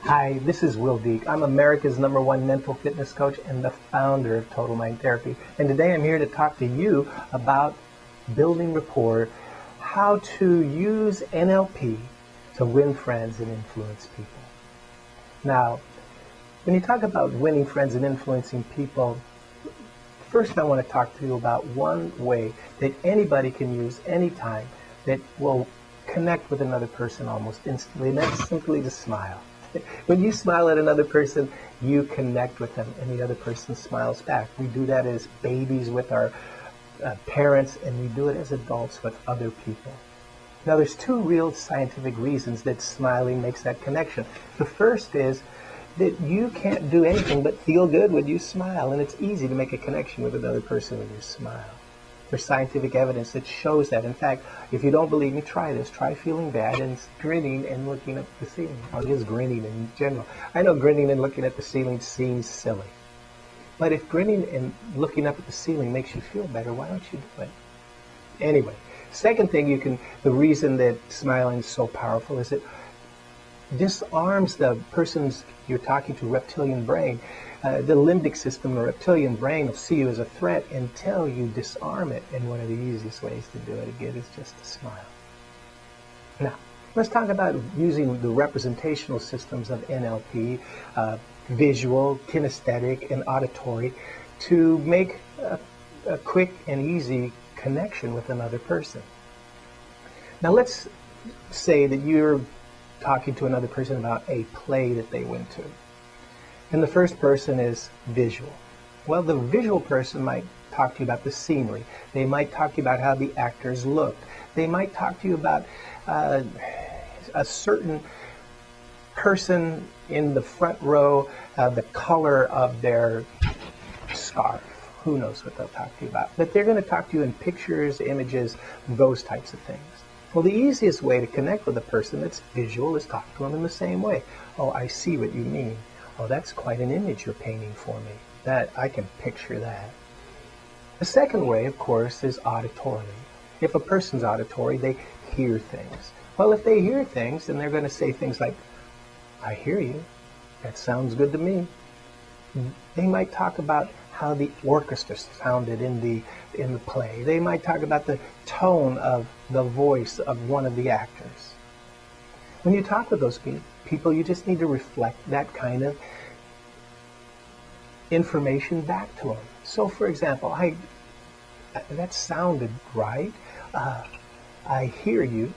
Hi, this is Will Deek. I'm America's #1 mental fitness coach and the founder of Total Mind Therapy. And today I'm here to talk to you about building rapport, how to use NLP to win friends and influence people. Now, when you talk about winning friends and influencing people, first I want to talk to you about one way that anybody can use anytime that will connect with another person almost instantly, and that's simply to smile. When you smile at another person, you connect with them, and the other person smiles back. We do that as babies with our parents, and we do it as adults with other people. Now, there's two real scientific reasons that smiling makes that connection. The first is that you can't do anything but feel good when you smile, and it's easy to make a connection with another person when you smile. There's scientific evidence that shows that. In fact, if you don't believe me, try this. Try feeling bad and grinning and looking at the ceiling, or just grinning in general. I know grinning and looking at the ceiling seems silly, but if grinning and looking up at the ceiling makes you feel better, why don't you do it? Anyway, second thing the reason that smiling is so powerful is it disarms the person's you're talking to reptilian brain. The limbic system, the reptilian brain, will see you as a threat until you disarm it. And one of the easiest ways to do it again is just to smile. Now, let's talk about using the representational systems of NLP, visual, kinesthetic, and auditory, to make a quick and easy connection with another person. Now, let's say that you're talking to another person about a play that they went to. And the first person is visual. Well, the visual person might talk to you about the scenery. They might talk to you about how the actors looked. They might talk to you about a certain person in the front row, the color of their scarf. Who knows what they'll talk to you about. But they're going to talk to you in pictures, images, those types of things. Well, the easiest way to connect with a person that's visual is talk to them in the same way. Oh, I see what you mean. Oh, that's quite an image you're painting for me. That I can picture that. The second way, of course, is auditory. If a person's auditory, they hear things. Well, if they hear things, then they're going to say things like, I hear you. That sounds good to me. They might talk about how the orchestra sounded in the play. They might talk about the tone of the voice of one of the actors. When you talk with those people, you just need to reflect that kind of information back to them. So, for example, that sounded right. I hear you.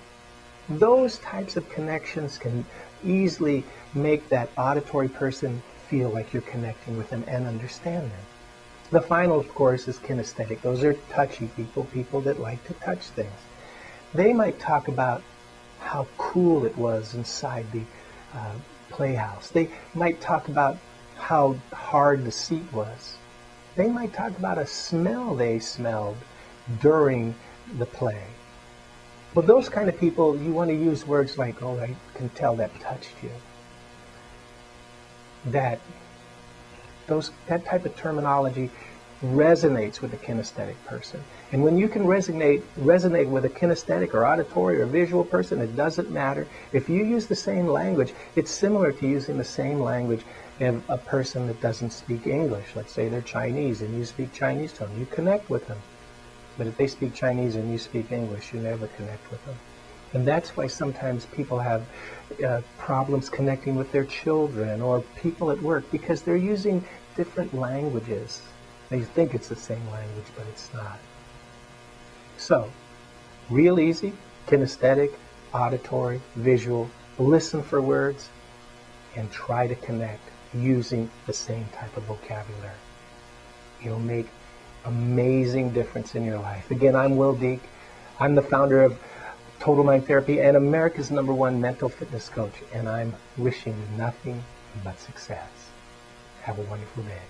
Those types of connections can easily make that auditory person feel like you're connecting with them and understand them. The final, of course, is kinesthetic. Those are touchy people that like to touch things. They might talk about how cool it was inside the playhouse. They might talk about how hard the seat was. They might talk about a smell they smelled during the play. Well, those kind of people, you want to use words like, oh, I can tell that touched you. That type of terminology resonates with a kinesthetic person. And when you can resonate with a kinesthetic or auditory or visual person, it doesn't matter. If you use the same language, it's similar to using the same language of a person that doesn't speak English. Let's say they're Chinese and you speak Chinese to them. You connect with them. But if they speak Chinese and you speak English, you never connect with them. And that's why sometimes people have problems connecting with their children or people at work, because they're using different languages. They think it's the same language, but it's not. So, real easy, kinesthetic, auditory, visual, listen for words, and try to connect using the same type of vocabulary. You'll make amazing difference in your life. Again, I'm Will Deek. I'm the founder of Total Mind Therapy and America's #1 mental fitness coach, and I'm wishing you nothing but success. Have a wonderful day.